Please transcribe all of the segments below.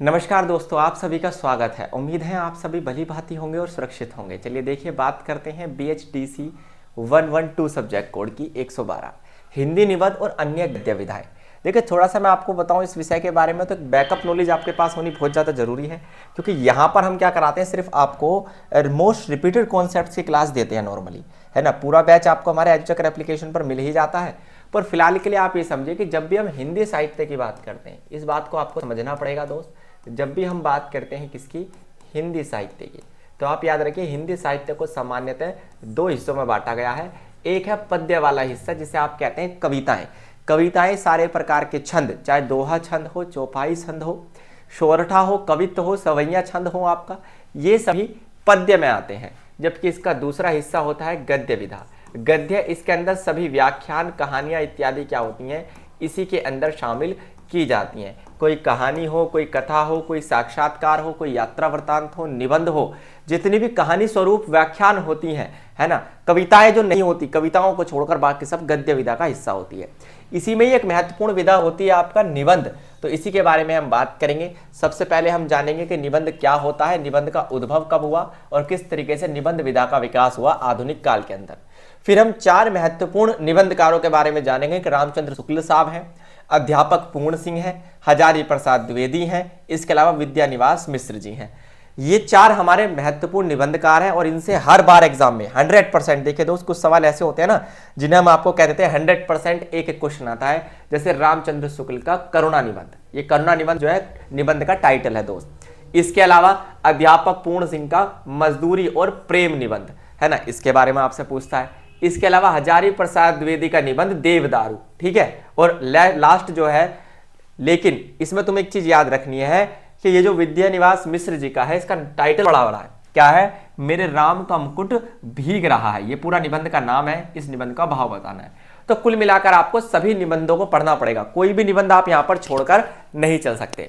नमस्कार दोस्तों, आप सभी का स्वागत है। उम्मीद है आप सभी भली भांति होंगे और सुरक्षित होंगे। चलिए देखिए, बात करते हैं BHDC 112 सब्जेक्ट कोड की 112 हिंदी निबंध और अन्य गद्य विधाएं। देखिए, थोड़ा सा मैं आपको बताऊं इस विषय के बारे में, तो बैकअप नॉलेज आपके पास होनी बहुत ज़्यादा जरूरी है, क्योंकि यहाँ पर हम क्या कराते हैं, सिर्फ आपको मोस्ट रिपीटेड कॉन्सेप्ट्स की क्लास देते हैं नॉर्मली, है ना। पूरा बैच आपको हमारे एजुचेकर एप्लीकेशन पर मिल ही जाता है। पर फिलहाल के लिए आप ये समझिए कि जब भी हम हिंदी साहित्य की बात करते हैं, इस बात को आपको समझना पड़ेगा दोस्त। जब भी हम बात करते हैं किसकी, हिंदी साहित्य की, तो आप याद रखिए हिंदी साहित्य को सामान्यतः दो हिस्सों में बांटा गया है। एक है पद्य वाला हिस्सा, जिसे आप कहते हैं कविताएं। कविताएं सारे प्रकार के छंद, चाहे दोहा छंद हो, चौपाई छंद हो, सोरठा हो, कवित्व हो, सवैया छंद हो, आपका ये सभी पद्य में आते हैं। जबकि इसका दूसरा हिस्सा होता है गद्य विधा। गद्य, इसके अंदर सभी व्याख्यान, कहानियां इत्यादि क्या होती हैं, इसी के अंदर शामिल की जाती हैं। कोई कहानी हो, कोई कथा हो, कोई साक्षात्कार हो, कोई यात्रा वृतांत हो, निबंध हो, जितनी भी कहानी स्वरूप व्याख्यान होती हैं, है ना। कविताएं जो नहीं होती, कविताओं को छोड़कर बाकी सब गद्य विधा का हिस्सा होती है। इसी में ही एक महत्वपूर्ण विधा होती है आपका निबंध। तो इसी के बारे में हम बात करेंगे। सबसे पहले हम जानेंगे कि निबंध क्या होता है, निबंध का उद्भव कब हुआ और किस तरीके से निबंध विधा का विकास हुआ आधुनिक काल के अंदर। फिर हम चार महत्वपूर्ण निबंधकारों के बारे में जानेंगे कि रामचंद्र शुक्ल साहब हैं, अध्यापक पूर्ण सिंह हैं, हजारी प्रसाद द्विवेदी हैं, इसके अलावा विद्यानिवास मिश्र जी हैं। ये चार हमारे महत्वपूर्ण निबंधकार हैं और इनसे हर बार एग्जाम में 100%, देखिए दोस्त, कुछ सवाल ऐसे होते हैं ना जिन्हें हम आपको कह देते हैं 100% एक एक क्वेश्चन आता है। जैसे रामचंद्र शुक्ल का करुणा निबंध, ये करुणा निबंध जो है निबंध का टाइटल है दोस्त। इसके अलावा अध्यापक पूर्ण सिंह का मजदूरी और प्रेम निबंध, है ना, इसके बारे में आपसे पूछता है। इसके अलावा हजारी प्रसाद द्विवेदी का निबंध देवदारू, ठीक है। और लास्ट जो है, लेकिन इसमें तुम्हें एक चीज याद रखनी है कि ये जो विद्यानिवास मिश्र जी का है, इसका टाइटल बड़ा बड़ा है, क्या है, मेरे राम का मुकुट भीग रहा है। ये पूरा निबंध का नाम है, इस निबंध का भाव बताना है। तो कुल मिलाकर आपको सभी निबंधों को पढ़ना पड़ेगा, कोई भी निबंध आप यहां पर छोड़कर नहीं चल सकते।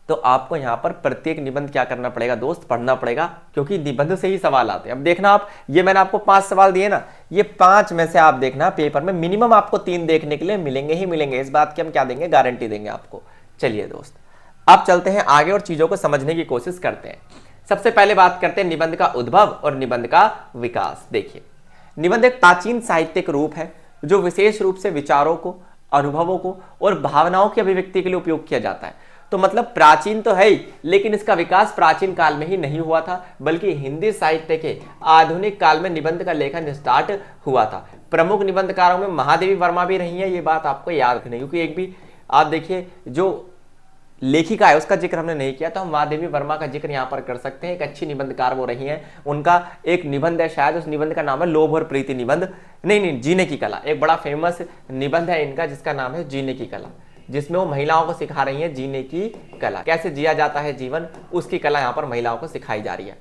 तो आपको यहां पर प्रत्येक निबंध क्या करना पड़ेगा दोस्त, पढ़ना पड़ेगा, क्योंकि निबंध से ही सवाल आते हैं। अब देखना आप, ये मैंने आपको 5 सवाल दिए ना, ये 5 में से आप देखना पेपर में मिनिमम आपको 3 देखने के लिए मिलेंगे ही मिलेंगे। इस बात की हम क्या देंगे, गारंटी देंगे आपको। चलिए दोस्त, अब चलते हैं आगे और चीजों को समझने की कोशिश करते हैं। सबसे पहले बात करते हैं निबंध का उद्भव और निबंध का विकास। देखिए, निबंध एक प्राचीन साहित्यिक रूप है जो विशेष रूप से विचारों को, अनुभवों को और भावनाओं की अभिव्यक्ति के लिए उपयोग किया जाता है। तो मतलब प्राचीन तो है ही, लेकिन इसका विकास प्राचीन काल में ही नहीं हुआ था, बल्कि हिंदी साहित्य के आधुनिक काल में निबंध का लेखन स्टार्ट हुआ था। प्रमुख निबंधकारों में महादेवी वर्मा भी रही है, ये बात आपको याद रखनी, क्योंकि एक भी आप देखिए जो लेखिका है उसका जिक्र हमने नहीं किया, तो हम महादेवी वर्मा का जिक्र यहाँ पर कर सकते हैं। एक अच्छी निबंधकार वो रही हैं, उनका एक निबंध है, शायद उस निबंध का नाम है लोभ और प्रीति निबंध, नहीं, जीने की कला। एक बड़ा फेमस निबंध है इनका जिसका नाम है जीने की कला, जिसमें वो महिलाओं को सिखा रही हैं जीने की कला, कैसे जिया जाता है जीवन, उसकी कला यहाँ पर महिलाओं को सिखाई जा रही है।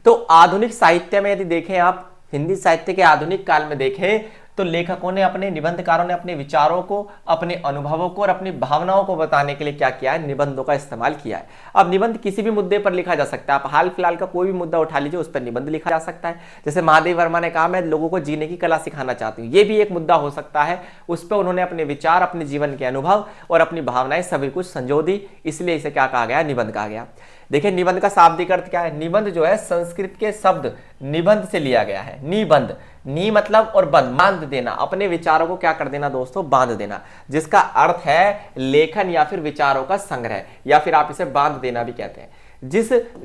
तो आधुनिक साहित्य में यदि देखें आप, हिंदी साहित्य के आधुनिक काल में देखें, तो लेखकों ने, अपने निबंधकारों ने अपने विचारों को, अपने अनुभवों को और अपनी भावनाओं को बताने के लिए क्या किया है, निबंधों का इस्तेमाल किया है। अब निबंध किसी भी मुद्दे पर लिखा जा सकता है, आप हाल फिलहाल का कोई भी मुद्दा उठा लीजिए, उस पर निबंध लिखा जा सकता है। जैसे महादेवी वर्मा ने कहा, मैं लोगों को जीने की कला सिखाना चाहती हूँ, ये भी एक मुद्दा हो सकता है। उस पर उन्होंने अपने विचार, अपने जीवन के अनुभव और अपनी भावनाएं सभी कुछ संजो दी, इसलिए इसे क्या कहा गया, निबंध कहा गया। देखिए, निबंध का शाब्दिक अर्थ क्या है। निबंध जो है संस्कृत के शब्द निबंध से लिया गया है। निबंध, नी मतलब और बंध, बांध देना, अपने विचारों को क्या कर देना दोस्तों, बांध देना, जिसका अर्थ है लेखन या फिर विचारों का संग्रह, या फिर आप इसे बांध देना भी कहते हैं।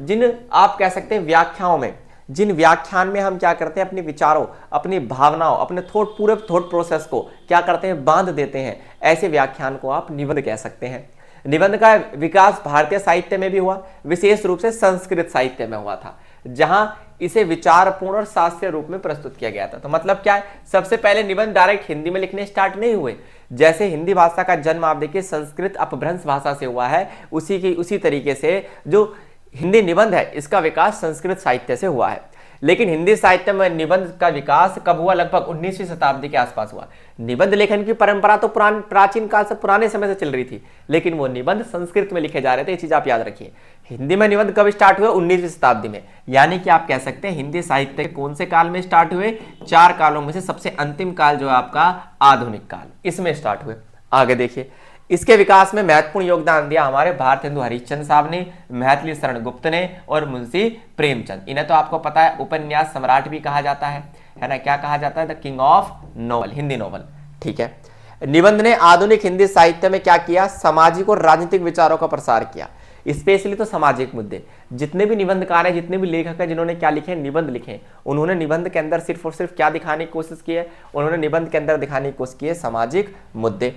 जिन आप कह सकते हैं व्याख्याओं में, जिन व्याख्यान में हम क्या करते हैं, अपने विचारों, अपनी भावनाओं, अपने पूरे थॉट प्रोसेस को क्या करते हैं, बांध देते हैं, ऐसे व्याख्यान को आप निबंध कह सकते हैं। निबंध का विकास भारतीय साहित्य में भी हुआ, विशेष रूप से संस्कृत साहित्य में हुआ था, जहां इसे विचारपूर्ण और शास्त्रीय रूप में प्रस्तुत किया गया था। तो मतलब क्या है, सबसे पहले निबंध डायरेक्ट हिंदी में लिखने स्टार्ट नहीं हुए। जैसे हिंदी भाषा का जन्म आप देखिए संस्कृत अपभ्रंश भाषा से हुआ है, उसी तरीके से जो हिंदी निबंध है इसका विकास संस्कृत साहित्य से हुआ है। लेकिन हिंदी साहित्य में निबंध का विकास कब हुआ, लगभग 19वीं शताब्दी के आसपास हुआ। निबंध लेखन की परंपरा तो प्राचीन काल से, पुराने समय से चल रही थी, लेकिन वो निबंध संस्कृत में लिखे जा रहे थे। ये चीज आप याद रखिए। हिंदी में निबंध कब स्टार्ट हुए, 19वीं शताब्दी में। यानी कि आप कह सकते हैं हिंदी साहित्य कौन से काल में स्टार्ट हुए, 4 कालों में से सबसे अंतिम काल जो है आपका आधुनिक काल, इसमें स्टार्ट हुए। आगे देखिए, इसके विकास में महत्वपूर्ण योगदान दिया हमारे भारतेंदु हरिश्चंद्र साहब ने, मैथिली शरण गुप्त ने और मुंशी प्रेमचंद। इन्हें तो आपको पता है उपन्यास सम्राट भी कहा जाता है ना, क्या कहा जाता है, the king of novel, Hindi novel. ठीक है, निबंध ने आधुनिक हिंदी साहित्य में क्या किया, सामाजिक और राजनीतिक विचारों का प्रसार किया, स्पेशली तो सामाजिक मुद्दे। जितने भी निबंधकार हैं, जितने भी लेखक हैं जिन्होंने क्या लिखे, निबंध लिखे, उन्होंने निबंध के अंदर सिर्फ और सिर्फ क्या दिखाने की कोशिश की है, उन्होंने निबंध के अंदर दिखाने की कोशिश की है सामाजिक मुद्दे।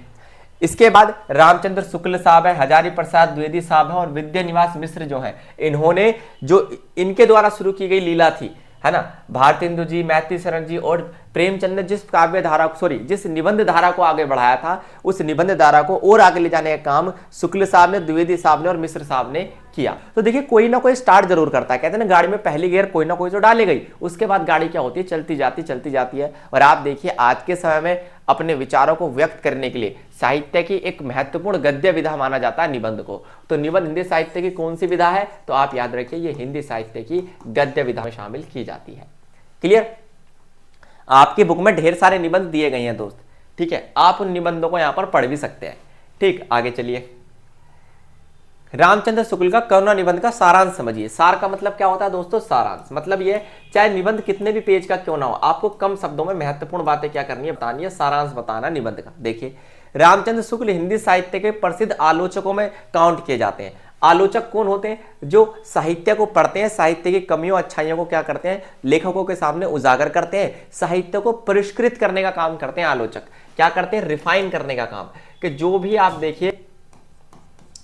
इसके बाद रामचंद्र शुक्ल साहब है, हजारी प्रसाद द्विवेदी साहब है और विद्यानिवास मिश्र जो है, इन्होंने जो इनके द्वारा शुरू की गई लीला थी, है ना, भारतेंदु जी, मैथिली शरण जी और प्रेमचंद ने जिस काव्य धारा, जिस निबंध धारा को आगे बढ़ाया था, उस निबंध धारा को और आगे ले जाने का काम शुक्ल साहब ने, द्विवेदी साहब ने और मिश्र साहब ने किया। तो देखिए कोई ना कोई स्टार्ट जरूर करता है, कहते हैं ना गाड़ी में पहली गियर कोई ना कोई तो डाले गई, उसके बाद गाड़ी क्या होती है, चलती जाती है। और आप देखिए आज के समय में अपने विचारों को व्यक्त करने के लिए साहित्य की एक महत्वपूर्ण गद्य विधा माना जाता है निबंध को। तो निबंध हिंदी साहित्य की कौन सी विधा है, तो आप याद रखिए ये हिंदी साहित्य की गद्य विधा में शामिल की जाती है। क्लियर, आपकी बुक में ढेर सारे निबंध दिए गए हैं दोस्त, ठीक है, आप उन निबंधों को यहां पर पढ़ भी सकते हैं। ठीक, आगे चलिए, रामचंद्र शुक्ल का करुणा निबंध का सारांश समझिए। सार का मतलब क्या होता है दोस्तों, सारांश मतलब ये चाहे निबंध कितने भी पेज का क्यों ना हो, आपको कम शब्दों में महत्वपूर्ण बातें क्या करनी है, बतानी है, सारांश बताना निबंध का। देखिए रामचंद्र शुक्ल हिंदी साहित्य के प्रसिद्ध आलोचकों में काउंट किए जाते हैं। आलोचक कौन होते हैं, जो साहित्य को पढ़ते हैं, साहित्य की कमियों अच्छाइयों को क्या करते हैं, लेखकों के सामने उजागर करते हैं, साहित्य को परिष्कृत करने का काम करते हैं। आलोचक क्या करते हैं, रिफाइन करने का काम, कि जो भी आप देखिए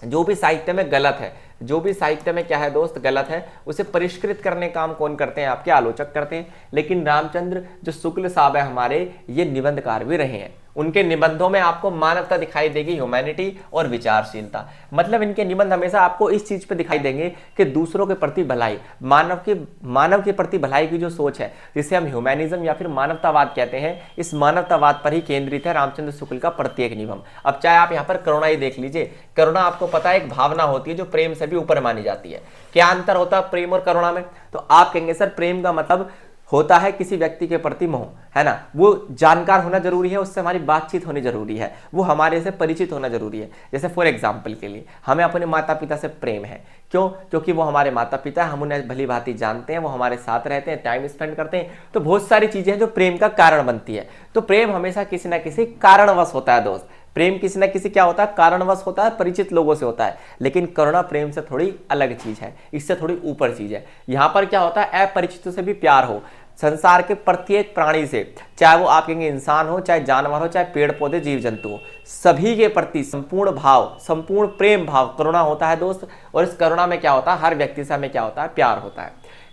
जो भी साहित्य में गलत है, जो भी साहित्य में क्या है दोस्त गलत है, उसे परिष्कृत करने का काम कौन करते हैं, आपके आलोचक करते हैं। लेकिन रामचंद्र जो शुक्ल साहब है हमारे, ये निबंधकार भी रहे हैं। उनके निबंधों में आपको मानवता दिखाई देगी, ह्यूमैनिटी और विचारशीलता। मतलब इनके निबंध हमेशा आपको इस चीज पे दिखाई देंगे कि दूसरों के प्रति भलाई, मानव के प्रति भलाई की जो सोच है, जिसे हम ह्यूमैनिज्म या फिर मानवतावाद कहते हैं, इस मानवतावाद पर ही केंद्रित है रामचंद्र शुक्ल का प्रत्येक निबंध। अब चाहे आप यहाँ पर करुणा ही देख लीजिए, करुणा आपको पता है एक भावना होती है जो प्रेम से भी ऊपर मानी जाती है। क्या अंतर होता है प्रेम और करुणा में, तो आप कहेंगे सर प्रेम का मतलब होता है किसी व्यक्ति के प्रति मोह, है ना, वो जानकार होना जरूरी है, उससे हमारी बातचीत होनी जरूरी है, वो हमारे से परिचित होना जरूरी है। जैसे फॉर एग्जांपल के लिए हमें अपने माता पिता से प्रेम है, क्यों, क्योंकि वो हमारे माता पिता, हम उन्हें भली भांति जानते हैं, वो हमारे साथ रहते हैं, टाइम स्पेंड करते हैं, तो बहुत सारी चीजें हैं जो प्रेम का कारण बनती है। तो प्रेम हमेशा किसी ना किसी कारणवश होता है दोस्त, प्रेम किसी ना किसी क्या होता है, कारणवश होता है, परिचित लोगों से होता है। लेकिन करुणा प्रेम से थोड़ी अलग चीज है, इससे थोड़ी ऊपर चीज है। यहाँ पर क्या होता है, अपरिचितों से भी प्यार हो, संसार के प्रत्येक प्राणी से, चाहे वो आप कहेंगे इंसान हो, चाहे जानवर हो, चाहे पेड़ पौधे जीव जंतु हो, सभी के प्रति संपूर्ण भाव, संपूर्ण प्रेम भाव करुणा होता है दोस्त। और इस करुणा में क्या होता है, हर व्यक्ति से हमें क्या होता है, प्यार होता है।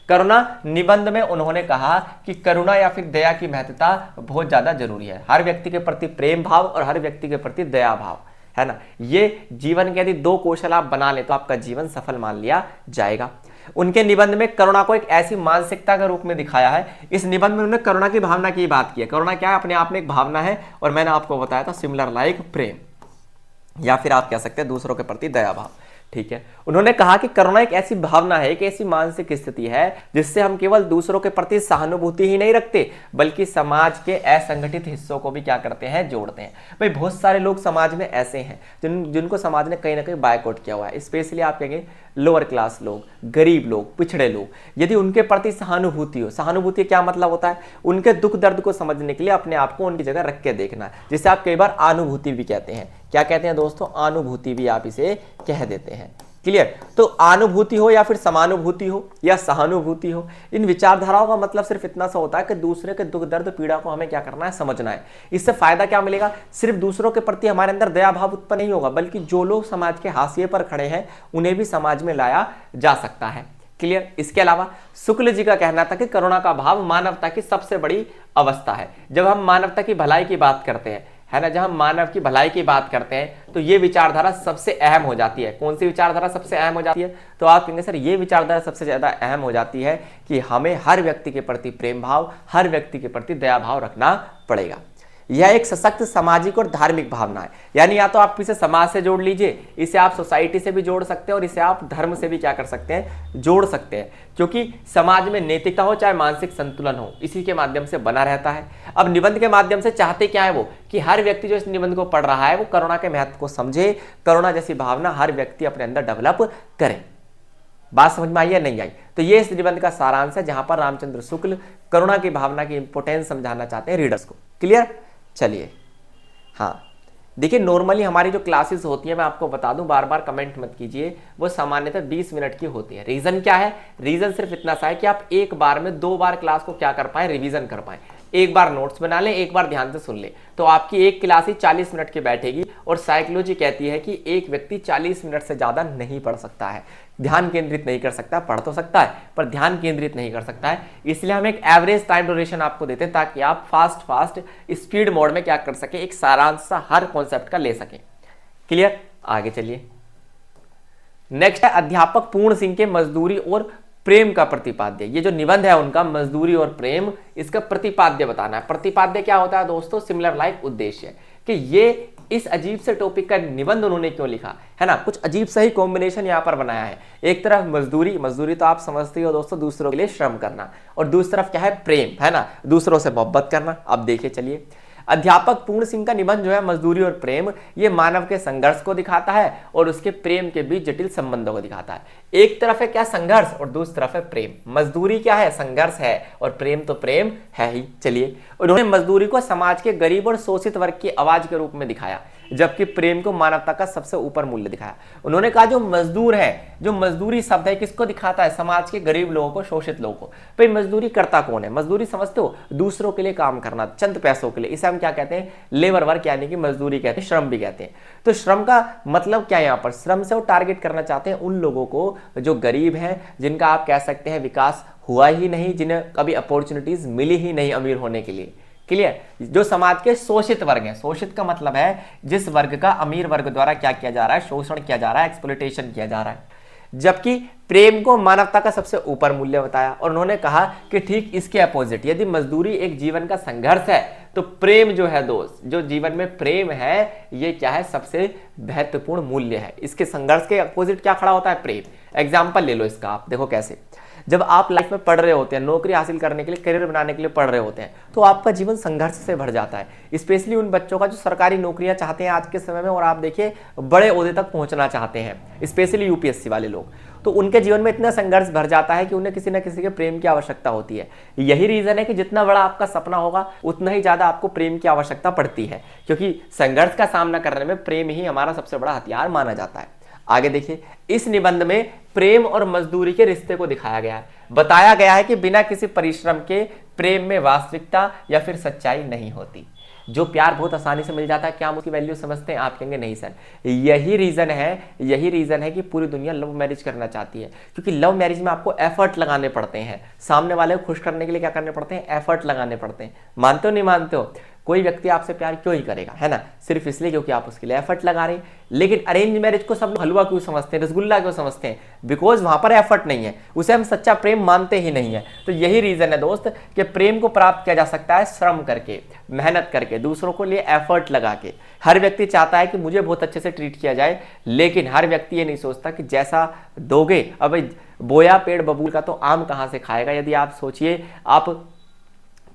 करुणा निबंध में उन्होंने कहा कि करुणा या फिर दया की महत्ता बहुत ज्यादा जरूरी है। हर व्यक्ति के प्रति प्रेम भाव और हर व्यक्ति के प्रति दया भाव, है ना, ये जीवन के यदि दो कौशल आप बना ले तो आपका जीवन सफल मान लिया जाएगा। उनके निबंध में करुणा को एक ऐसी मानसिकता के रूप में दिखाया है। इस निबंध में उन्होंने करुणा की भावना की बात की है। करुणा क्या है, अपने आप में एक भावना है, और मैंने आपको बताया था सिमिलर लाइक प्रेम, या फिर आप कह सकते हैं दूसरों के प्रति दया भाव। ठीक है, उन्होंने कहा कि करुणा एक ऐसी भावना है, एक ऐसी मानसिक स्थिति है जिससे हम केवल दूसरों के प्रति सहानुभूति ही नहीं रखते, बल्कि समाज के असंगठित हिस्सों को भी क्या करते हैं, जोड़ते हैं। भाई बहुत सारे लोग समाज में ऐसे हैं जिनको समाज ने कहीं ना कहीं बायकॉट किया हुआ है, स्पेशली आप कहेंगे लोअर क्लास लोग, गरीब लोग, पिछड़े लोग। यदि उनके प्रति सहानुभूति हो, सहानुभूति क्या मतलब होता है, उनके दुख दर्द को समझने के लिए अपने आप को उनकी जगह रख के देखना, जिसे आप कई बार अनुभूति भी कहते हैं। क्या कहते हैं दोस्तों, अनुभूति भी आप इसे कह देते हैं। क्लियर, तो अनुभूति हो या फिर समानुभूति हो या सहानुभूति हो, इन विचारधाराओं का मतलब सिर्फ इतना सा होता है कि दूसरे के दुख दर्द पीड़ा को हमें क्या करना है, समझना है। इससे फायदा क्या मिलेगा, सिर्फ दूसरों के प्रति हमारे अंदर दया भाव उत्पन्न नहीं होगा, बल्कि जो लोग समाज के हाशिए पर खड़े हैं उन्हें भी समाज में लाया जा सकता है। क्लियर, इसके अलावा शुक्ल जी का कहना था कि करुणा का भाव मानवता की सबसे बड़ी अवस्था है। जब हम मानवता की भलाई की बात करते हैं, है ना, जब हम मानव की भलाई की बात करते हैं तो ये विचारधारा सबसे अहम हो जाती है। कौन सी विचारधारा सबसे अहम हो जाती है, तो आप कहेंगे सर ये विचारधारा सबसे ज्यादा अहम हो जाती है कि हमें हर व्यक्ति के प्रति प्रेम भाव, हर व्यक्ति के प्रति दया भाव रखना पड़ेगा। यह एक सशक्त सामाजिक और धार्मिक भावना है। यानी या तो आप इसे समाज से जोड़ लीजिए, इसे आप सोसाइटी से भी जोड़ सकते हैं और इसे आप धर्म से भी क्या कर सकते हैं, जोड़ सकते हैं, क्योंकि समाज में नैतिकता हो चाहे मानसिक संतुलन हो, इसी के माध्यम से बना रहता है। अब निबंध के माध्यम से चाहते क्या है वो, कि हर व्यक्ति जो इस निबंध को पढ़ रहा है वो करुणा के महत्व को समझे, करुणा जैसी भावना हर व्यक्ति अपने अंदर डेवलप करे। बात समझ में आई है नहीं आई? तो ये इस निबंध का सारांश है, जहां पर रामचंद्र शुक्ल करुणा की भावना की इंपोर्टेंस समझाना चाहते हैं रीडर्स को। क्लियर? चलिए, हाँ देखिए, नॉर्मली हमारी जो क्लासेस होती है, मैं आपको बता दूं, बार बार कमेंट मत कीजिए, वो सामान्यतः 20 मिनट की होती है। रीजन क्या है? रीजन सिर्फ इतना सा है कि आप एक बार में 2 बार क्लास को क्या कर पाए, रिवीजन कर पाए। एक बार नोट्स बना लें, एक बार ध्यान से सुन ले, तो आपकी एक क्लास ही 40 मिनट की बैठेगी। और साइकोलॉजी कहती है कि एक व्यक्ति 40 मिनट से ज्यादा नहीं पढ़ सकता है, ध्यान केंद्रित नहीं कर सकता। पढ़ तो सकता है पर ध्यान केंद्रित नहीं कर सकता है। इसलिए हम एक एवरेज टाइम ड्यूरेशन आपको देते हैं, ताकि आप फास्ट स्पीड मोड में क्या कर सके, एक सारांश सा हर कॉन्सेप्ट का ले सके। क्लियर? आगे चलिए, नेक्स्ट है अध्यापक पूर्ण सिंह के मजदूरी और प्रेम का प्रतिपाद्य। ये जो निबंध है उनका मजदूरी और प्रेम, इसका प्रतिपाद्य बताना है। प्रतिपाद्य क्या होता है दोस्तों? सिमिलर लाइक उद्देश्य, कि ये इस अजीब से टॉपिक का निबंध उन्होंने क्यों लिखा है ना, कुछ अजीब सा ही कॉम्बिनेशन यहाँ पर बनाया है। एक तरफ मजदूरी, मजदूरी तो आप समझते हो दोस्तों, दूसरों के लिए श्रम करना, और दूसरी तरफ क्या है, प्रेम, है ना, दूसरों से मोहब्बत करना। अब देखिए चलिए, अध्यापक पूर्ण सिंह का निबंध जो है मजदूरी और प्रेम, ये मानव के संघर्ष को दिखाता है और उसके प्रेम के बीच जटिल संबंधों को दिखाता है। एक तरफ है क्या, संघर्ष, और दूसरी तरफ है प्रेम। मजदूरी क्या है, संघर्ष है, और प्रेम तो प्रेम है ही। चलिए, उन्होंने मजदूरी को समाज के गरीब और शोषित वर्ग की आवाज के रूप में दिखाया, जबकि प्रेम को मानवता का सबसे ऊपर मूल्य दिखाया। उन्होंने कहा जो मजदूर है, जो मजदूरी शब्द है किसको दिखाता है, समाज के गरीब लोगों को, शोषित लोगों को। भाई मजदूरी करता कौन है? मजदूरी समझते हो, दूसरों के लिए काम करना, चंद पैसों के लिए, इसे हम क्या कहते हैं, लेबर वर्क, यानी कि मजदूरी कहते हैं, श्रम भी कहते हैं। तो श्रम का मतलब क्या है यहाँ पर? श्रम से वो टारगेट करना चाहते हैं उन लोगों को जो गरीब हैं, जिनका आप कह सकते हैं विकास हुआ ही नहीं, जिन्हें कभी अपॉर्चुनिटीज मिली ही नहीं अमीर होने के लिए। क्लियर? जो समाज के शोषित वर्ग हैं, शोषित का मतलब है जिस वर्ग का अमीर वर्ग द्वारा क्या किया जा रहा है, शोषण किया जा रहा है, एक्सप्लॉयटेशन किया जा रहा है। जबकि प्रेम को मानवता का सबसे ऊपर मूल्य बताया, और उन्होंने कहा कि ठीक इसके अपोजिट, यदि मजदूरी एक जीवन का संघर्ष है, तो प्रेम जो है दोस्त, जो जीवन में प्रेम है, ये क्या है, सबसे महत्वपूर्ण मूल्य है। इसके संघर्ष के अपोजिट क्या खड़ा होता है, प्रेम। एग्जाम्पल ले लो इसका, आप देखो कैसे। जब आप लाइफ में पढ़ रहे होते हैं, नौकरी हासिल करने के लिए, करियर बनाने के लिए पढ़ रहे होते हैं, तो आपका जीवन संघर्ष से भर जाता है। स्पेशली उन बच्चों का जो सरकारी नौकरियां चाहते हैं आज के समय में, और आप देखिए बड़े ओहदे तक पहुंचना चाहते हैं, स्पेशली यूपीएससी वाले लोग, तो उनके जीवन में इतना संघर्ष भर जाता है कि उन्हें किसी न किसी के प्रेम की आवश्यकता होती है। यही रीजन है कि जितना बड़ा आपका सपना होगा, उतना ही ज्यादा आपको प्रेम की आवश्यकता पड़ती है, क्योंकि संघर्ष का सामना करने में प्रेम ही हमारा सबसे बड़ा हथियार माना जाता है। आगे देखिए, इस निबंध में प्रेम और मजदूरी के रिश्ते को दिखाया गया है। बताया गया है कि बिना किसी परिश्रम के प्रेम में वास्तविकता या फिर सच्चाई नहीं होती। जो प्यार बहुत आसानी से मिल जाता है, क्या हम उसकी वैल्यू समझते हैं? आप कहेंगे नहीं सर। यही रीजन है कि पूरी दुनिया लव मैरिज करना चाहती है, क्योंकि लव मैरिज में आपको एफर्ट लगाने पड़ते हैं, सामने वाले को खुश करने के लिए क्या करने पड़ते हैं, एफर्ट लगाने पड़ते हैं। मानते हो नहीं मानते हो? कोई व्यक्ति आपसे प्यार क्यों ही करेगा, है ना, सिर्फ इसलिए क्योंकि आप उसके लिए एफर्ट लगा रहे हैं। लेकिन अरेंज मैरिज को सब लोग हलवा क्यों समझते हैं, रसगुल्ला क्यों समझते हैं? बिकॉज वहां पर एफर्ट नहीं है, उसे हम सच्चा प्रेम मानते ही नहीं है। तो यही रीजन है दोस्त कि प्रेम को प्राप्त किया जा सकता है श्रम करके, मेहनत करके, दूसरों को लिए एफर्ट लगा के। हर व्यक्ति चाहता है कि मुझे बहुत अच्छे से ट्रीट किया जाए, लेकिन हर व्यक्ति ये नहीं सोचता कि जैसा दोगे, अब बोया पेड़ बबूल का तो आम कहां से खाएगा। यदि आप सोचिए, आप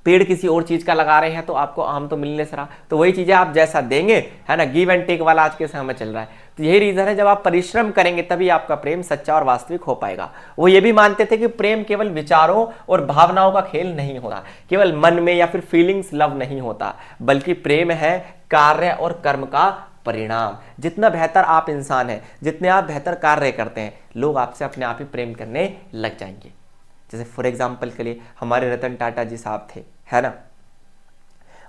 पेड़ किसी और चीज का लगा रहे हैं तो आपको आम तो मिलने से रहा, तो वही चीजें आप जैसा देंगे, है ना, गिव एंड टेक वाला आज के समय में चल रहा है। तो यही रीजन है, जब आप परिश्रम करेंगे तभी आपका प्रेम सच्चा और वास्तविक हो पाएगा। वो ये भी मानते थे कि प्रेम केवल विचारों और भावनाओं का खेल नहीं होता, केवल मन में या फिर फीलिंग्स लव नहीं होता, बल्कि प्रेम है कार्य और कर्म का परिणाम। जितना बेहतर आप इंसान हैं, जितने आप बेहतर कार्य करते हैं, लोग आपसे अपने आप ही प्रेम करने लग जाएंगे। जैसे फॉर एग्जाम्पल के लिए हमारे रतन टाटा जी साहब थे, है ना,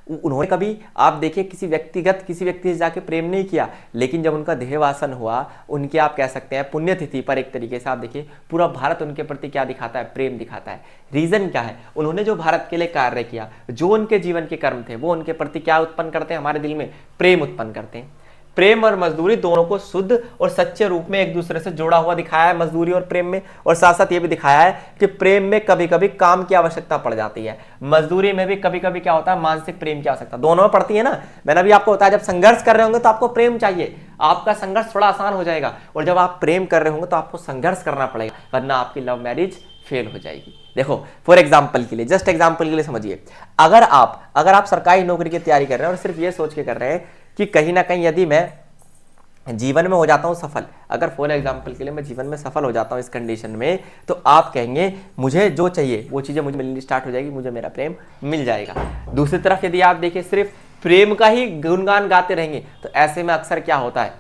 उन्होंने कभी आप देखिए किसी व्यक्ति से जाके प्रेम नहीं किया, लेकिन जब उनका देहवासन हुआ, उनके आप कह सकते हैं पुण्यतिथि पर, एक तरीके से आप देखिए पूरा भारत उनके प्रति क्या दिखाता है, प्रेम दिखाता है। रीजन क्या है? उन्होंने जो भारत के लिए कार्य किया, जो उनके जीवन के कर्म थे, वो उनके प्रति क्या उत्पन्न करते हैं, हमारे दिल में प्रेम उत्पन्न करते हैं। प्रेम और मजदूरी दोनों को शुद्ध और सच्चे रूप में एक दूसरे से जोड़ा हुआ दिखाया है, मजदूरी और प्रेम में। और साथ साथ ये भी दिखाया है कि प्रेम में कभी कभी काम की आवश्यकता पड़ जाती है, मजदूरी में भी कभी कभी क्या होता है, मानसिक प्रेम की आवश्यकता, दोनों में पड़ती है ना। मैंने अभी आपको बताया, जब संघर्ष कर रहे होंगे तो आपको प्रेम चाहिए, आपका संघर्ष थोड़ा आसान हो जाएगा, और जब आप प्रेम कर रहे होंगे तो आपको संघर्ष करना पड़ेगा, वरना आपकी लव मैरिज फेल हो जाएगी। देखो फॉर एग्जाम्पल के लिए, जस्ट एग्जाम्पल के लिए समझिए, अगर आप सरकारी नौकरी की तैयारी कर रहे हैं और सिर्फ ये सोच के कर रहे हैं कि कहीं ना कहीं यदि मैं जीवन में हो जाता हूं सफल, अगर फॉर एग्जाम्पल के लिए मैं जीवन में सफल हो जाता हूं इस कंडीशन में, तो आप कहेंगे मुझे जो चाहिए वो चीजें मुझे मिलनी स्टार्ट हो जाएगी, मुझे मेरा प्रेम मिल जाएगा। दूसरी तरफ यदि आप देखिए सिर्फ प्रेम का ही गुणगान गाते रहेंगे, तो ऐसे में अक्सर क्या होता है,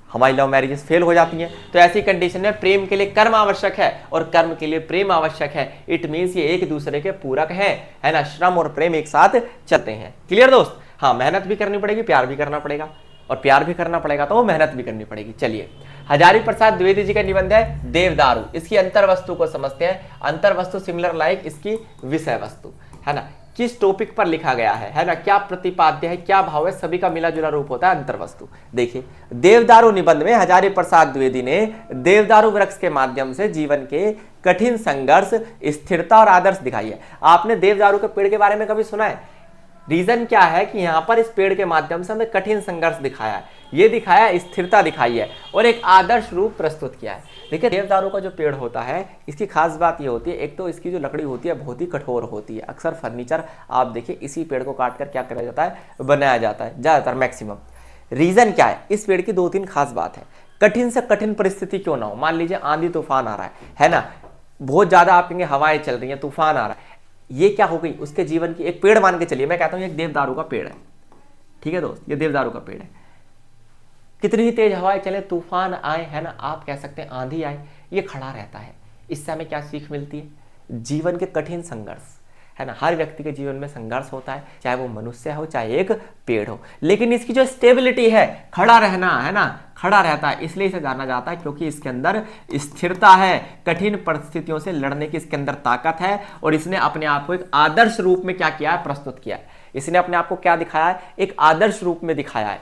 हमारी लव मैरिजेस फेल हो जाती हैं। तो ऐसी कंडीशन में प्रेम के लिए कर्म आवश्यक है और कर्म के लिए प्रेम आवश्यक है। इट मीन्स ये एक दूसरे के पूरक हैं, है ना, श्रम और प्रेम एक साथ चलते हैं। क्लियर दोस्त? हाँ, मेहनत भी करनी पड़ेगी, प्यार भी करना पड़ेगा, और प्यार भी करना पड़ेगा तो मेहनत भी करनी पड़ेगी। चलिए, हजारी प्रसाद द्विवेदी जी का निबंध है देवदारू। इसकी अंतर वस्तु को समझते हैं। अंतर वस्तु सिमिलर लाइक इसकी विषय वस्तु, है ना, किस टॉपिक पर लिखा गया है ना, क्या प्रतिपाद्य है, क्या भाव है, सभी का मिला जुला रूप होता है अंतर वस्तु। देखिए, देवदारू निबंध में हजारी प्रसाद द्विवेदी ने देवदारू वृक्ष के माध्यम से जीवन के कठिन संघर्ष, स्थिरता और आदर्श दिखाई है। आपने देवदारू के पेड़ के बारे में कभी सुना है? रीजन क्या है कि यहां पर इस पेड़ के माध्यम से हमें कठिन संघर्ष दिखाया है, ये दिखाया, स्थिरता दिखाई है और एक आदर्श रूप प्रस्तुत किया है। देखिए, देवदारू का जो पेड़ होता है, इसकी खास बात ये होती है, एक तो इसकी जो लकड़ी होती है बहुत ही कठोर होती है। अक्सर फर्नीचर आप देखिए इसी पेड़ को काट कर क्या किया जाता है, बनाया जाता है ज्यादातर, मैक्सिमम। रीजन क्या है? इस पेड़ की दो तीन खास बात है। कठिन से कठिन परिस्थिति क्यों ना हो, मान लीजिए आंधी तूफान आ रहा है ना, बहुत ज्यादा आप कहेंगे हवाएं चल रही है, तूफान आ रहा है, ये क्या हो गई उसके जीवन की, एक पेड़ मान के चलिए, मैं कहता हूं एक देवदारू का पेड़ है, ठीक है दोस्त, ये देवदारू का पेड़ है। कितनी ही तेज हवाएं चले, तूफान आए, है ना, आप कह सकते हैं आंधी आए, ये खड़ा रहता है। इससे हमें क्या सीख मिलती है? जीवन के कठिन संघर्ष, है ना, हर व्यक्ति के जीवन में संघर्ष होता है, चाहे वो मनुष्य हो चाहे एक पेड़ हो, लेकिन इसकी जो स्टेबिलिटी है, खड़ा रहना, है ना, खड़ा रहता है, इसलिए इसे जाना जाता है क्योंकि इसके अंदर स्थिरता है, कठिन परिस्थितियों से लड़ने की इसके अंदर ताकत है, और इसने अपने आप को एक आदर्श रूप में क्या किया है, प्रस्तुत किया है। इसने अपने आप को क्या दिखाया है, एक आदर्श रूप में दिखाया है।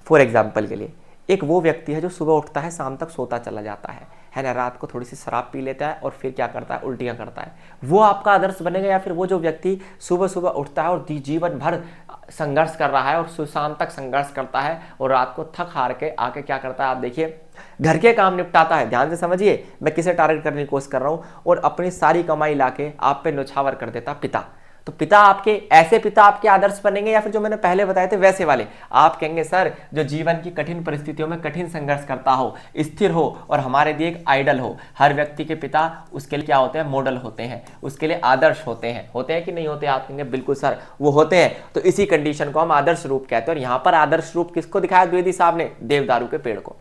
फॉर एग्जाम्पल के लिए, एक वो व्यक्ति है जो सुबह उठता है, शाम तक सोता चला जाता है ना, रात को थोड़ी सी शराब पी लेता है और फिर क्या करता है, उल्टियां करता है, वो आपका आदर्श बनेगा? या फिर वो जो व्यक्ति सुबह सुबह उठता है और जीवन भर संघर्ष कर रहा है और शाम तक संघर्ष करता है और रात को थक हार के आके क्या करता है, आप देखिए घर के काम निपटाता है। ध्यान से समझिए, मैं किसे टारगेट करने की कोशिश कर रहा हूं, और अपनी सारी कमाई लाके आप पे न्यौछावर कर देता पिता। तो पिता आपके, ऐसे पिता आपके आदर्श बनेंगे या फिर जो मैंने पहले बताए थे वैसे वाले? आप कहेंगे सर जो जीवन की कठिन परिस्थितियों में कठिन संघर्ष करता हो, स्थिर हो और हमारे लिए एक आइडल हो। हर व्यक्ति के पिता उसके लिए क्या होते हैं, मॉडल होते हैं, उसके लिए आदर्श होते हैं कि नहीं होते? आप कहेंगे बिल्कुल सर वो होते हैं। तो इसी कंडीशन को हम आदर्श रूप कहते हैं, और यहाँ पर आदर्श रूप किसको दिखाया द्विवेदी साहब ने? देवदारू के पेड़ को।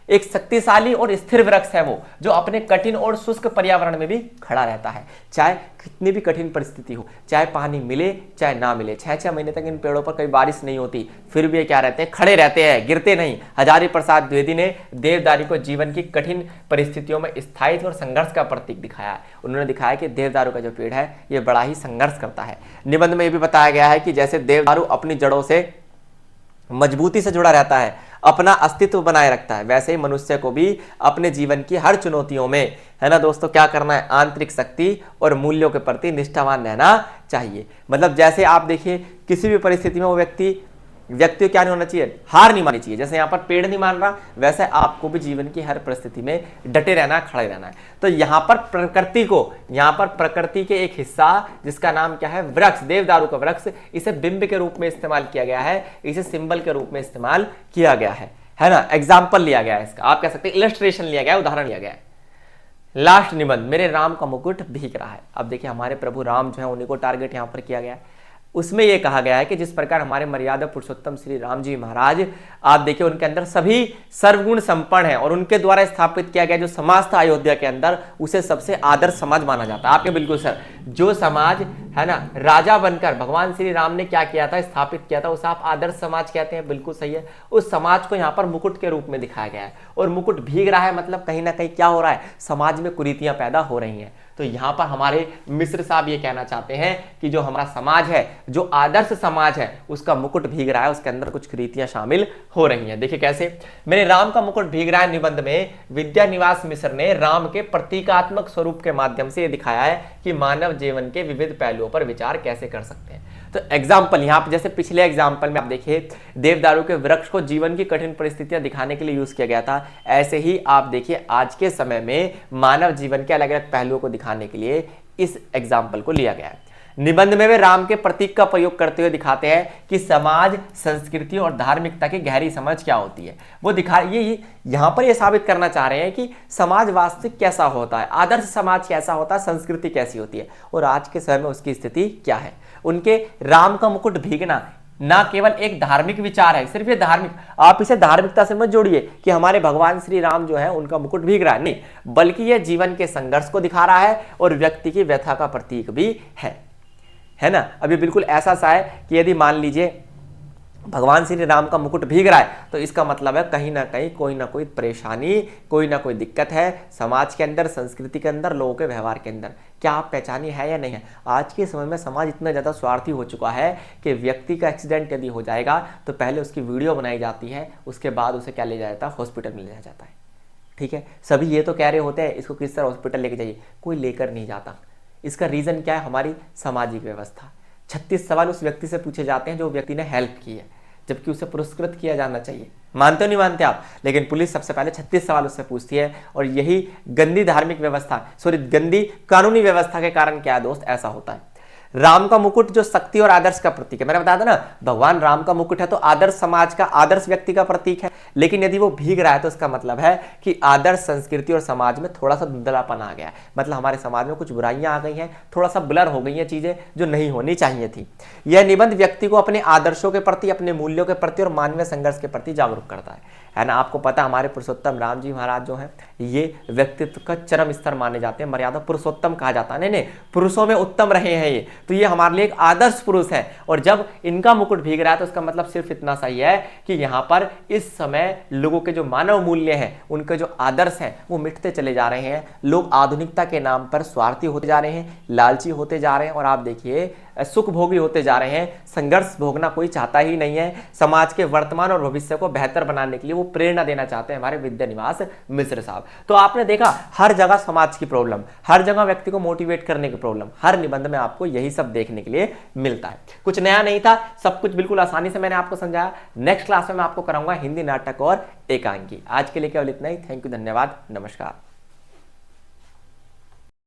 एक शक्तिशाली और स्थिर वृक्ष है वो, जो अपने कठिन और शुष्क पर्यावरण में भी खड़ा रहता है, चाहे कितनी भी कठिन परिस्थिति हो, चाहे पानी मिले चाहे ना मिले। 6-6 महीने तक इन पेड़ों पर कभी बारिश नहीं होती, फिर भी ये क्या रहते हैं, खड़े रहते हैं, गिरते नहीं। हजारी प्रसाद द्विवेदी ने देवदारू को जीवन की कठिन परिस्थितियों में स्थायित्व और संघर्ष का प्रतीक दिखाया है। उन्होंने दिखाया कि देवदारू का जो पेड़ है ये बड़ा ही संघर्ष करता है। निबंध में ये भी बताया गया है कि जैसे देवदारू अपनी जड़ों से मजबूती से जुड़ा रहता है, अपना अस्तित्व बनाए रखता है, वैसे ही मनुष्य को भी अपने जीवन की हर चुनौतियों में, है ना दोस्तों, क्या करना है, आंतरिक शक्ति और मूल्यों के प्रति निष्ठावान रहना चाहिए। मतलब जैसे आप देखिए किसी भी परिस्थिति में वो व्यक्ति को क्या नहीं होना चाहिए, हार नहीं माननी चाहिए। जैसे यहाँ पर पेड़ नहीं मान रहा, वैसे आपको भी जीवन की हर परिस्थिति में डटे रहना है, खड़े रहना है। तो यहाँ पर प्रकृति के एक हिस्सा जिसका नाम क्या है, वृक्ष, देवदारू का वृक्ष, इसे बिंब के रूप में इस्तेमाल किया गया है, इसे सिंबल के रूप में इस्तेमाल किया गया है ना, एग्जाम्पल लिया गया है इसका, आप कह सकते हैं इलस्ट्रेशन लिया गया है, उदाहरण लिया गया है। लास्ट निबंध, मेरे राम का मुकुट भीग रहा है। अब देखिए हमारे प्रभु राम जो है उन्हीं को टारगेट यहाँ पर किया गया है। उसमें यह कहा गया है कि जिस प्रकार हमारे मर्यादा पुरुषोत्तम श्री राम जी महाराज, आप देखिए उनके अंदर सभी सर्वगुण संपन्न है, और उनके द्वारा स्थापित किया गया जो समाज था अयोध्या के अंदर, उसे सबसे आदर्श समाज माना जाता है। आपके बिल्कुल सर, जो समाज है ना राजा बनकर भगवान श्री राम ने क्या किया था, स्थापित किया था, उसे आप आदर्श समाज कहते हैं, बिल्कुल सही है। उस समाज को यहाँ पर मुकुट के रूप में दिखाया गया है, और मुकुट भीग रहा है मतलब कहीं ना कहीं क्या हो रहा है, समाज में कुरीतियां पैदा हो रही हैं। तो यहां पर हमारे मिश्र साहब ये कहना चाहते हैं कि जो हमारा समाज है, जो आदर्श समाज है, उसका मुकुट भीग रहा है, उसके अंदर कुछ कृतियां शामिल हो रही हैं। देखिए कैसे, मेरे राम का मुकुट भीग रहा है निबंध में विद्यानिवास मिश्र ने राम के प्रतीकात्मक स्वरूप के माध्यम से यह दिखाया है कि मानव जीवन के विविध पहलुओं पर विचार कैसे कर सकते हैं। तो एग्जाम्पल यहां पर, जैसे पिछले एग्जाम्पल में आप देखिए देवदारू के वृक्ष को जीवन की कठिन परिस्थितियां दिखाने के लिए यूज किया गया था, ऐसे ही आप देखिए आज के समय में मानव जीवन के अलग अलग पहलुओं को दिखाने के लिए इस एग्जाम्पल को लिया गया है। निबंध में वे राम के प्रतीक का प्रयोग करते हुए दिखाते हैं कि समाज, संस्कृति और धार्मिकता की गहरी समझ क्या होती है। वो ये यहां पर ये साबित करना चाह रहे हैं कि समाज वास्तविक कैसा होता है, आदर्श समाज कैसा होता है, संस्कृति कैसी होती है और आज के समय में उसकी स्थिति क्या है। उनके राम का मुकुट भीगना ना केवल एक धार्मिक विचार है, सिर्फ ये धार्मिक, आप इसे धार्मिकता से मत जोड़िए कि हमारे भगवान श्री राम जो है उनका मुकुट भीग रहा है, नहीं, बल्कि यह जीवन के संघर्ष को दिखा रहा है और व्यक्ति की व्यथा का प्रतीक भी है ना। अभी बिल्कुल ऐसा सा है कि यदि मान लीजिए भगवान श्री राम का मुकुट भीग रहा है तो इसका मतलब है कहीं ना कहीं कोई ना कोई परेशानी, कोई ना कोई दिक्कत है समाज के अंदर, संस्कृति के अंदर, लोगों के व्यवहार के अंदर। क्या आप पहचानी है या नहीं है? आज के समय में समाज इतना ज़्यादा स्वार्थी हो चुका है कि व्यक्ति का एक्सीडेंट यदि हो जाएगा तो पहले उसकी वीडियो बनाई जाती है, उसके बाद उसे क्या ले जाया जाता है, हॉस्पिटल में ले जाया जाता है। ठीक है, सभी ये तो कह रहे होते हैं इसको किस तरह हॉस्पिटल लेके जाइए, कोई लेकर नहीं जाता। इसका रीज़न क्या है? हमारी सामाजिक व्यवस्था। 36 सवाल उस व्यक्ति से पूछे जाते हैं जो व्यक्ति ने हेल्प की है, जबकि उसे पुरस्कृत किया जाना चाहिए। मानते हो नहीं मानते आप? लेकिन पुलिस सबसे पहले 36 सवाल उससे पूछती है और यही गंदी धार्मिक व्यवस्था, गंदी कानूनी व्यवस्था के कारण क्या है दोस्त, ऐसा होता है। राम का मुकुट जो शक्ति और आदर्श का प्रतीक है, मैंने बताया था ना, भगवान राम का मुकुट है तो आदर्श समाज का, आदर्श व्यक्ति का प्रतीक है। लेकिन यदि वो भीग रहा है तो इसका मतलब है कि आदर्श संस्कृति और समाज में थोड़ा सा धुंधलापन आ गया है, मतलब हमारे समाज में कुछ बुराइयां आ गई हैं, थोड़ा सा ब्लर हो गई हैं चीजें जो नहीं होनी चाहिए थी। यह निबंध व्यक्ति को अपने आदर्शों के प्रति, अपने मूल्यों के प्रति और मानवीय संघर्ष के प्रति जागरूक करता है ना। आपको पता हमारे पुरुषोत्तम राम जी महाराज जो हैं ये व्यक्तित्व का चरम स्तर माने जाते हैं, मर्यादा पुरुषोत्तम कहा जाता है। नहीं, पुरुषों में उत्तम रहे हैं ये, तो ये हमारे लिए एक आदर्श पुरुष है। और जब इनका मुकुट भीग रहा है तो इसका मतलब सिर्फ इतना सही है कि यहाँ पर इस समय लोगों के जो मानव मूल्य हैं, उनके जो आदर्श हैं वो मिटते चले जा रहे हैं। लोग आधुनिकता के नाम पर स्वार्थी होते जा रहे हैं, लालची होते जा रहे हैं और आप देखिए सुख भोगी होते जा रहे हैं। संघर्ष भोगना कोई चाहता ही नहीं है। समाज के वर्तमान और भविष्य को बेहतर बनाने के लिए वो प्रेरणा देना चाहते हैं हमारे विद्यानिवास मिश्र साहब। तो आपने देखा हर जगह समाज की प्रॉब्लम, हर जगह व्यक्ति को मोटिवेट करने की प्रॉब्लम, हर निबंध में आपको यही सब देखने के लिए मिलता है। कुछ नया नहीं था, सब कुछ बिल्कुल आसानी से मैंने आपको समझाया। नेक्स्ट क्लास में मैं आपको कराऊंगा हिंदी नाटक और एकांकी। आज के लिए केवल इतना ही। थैंक यू, धन्यवाद, नमस्कार।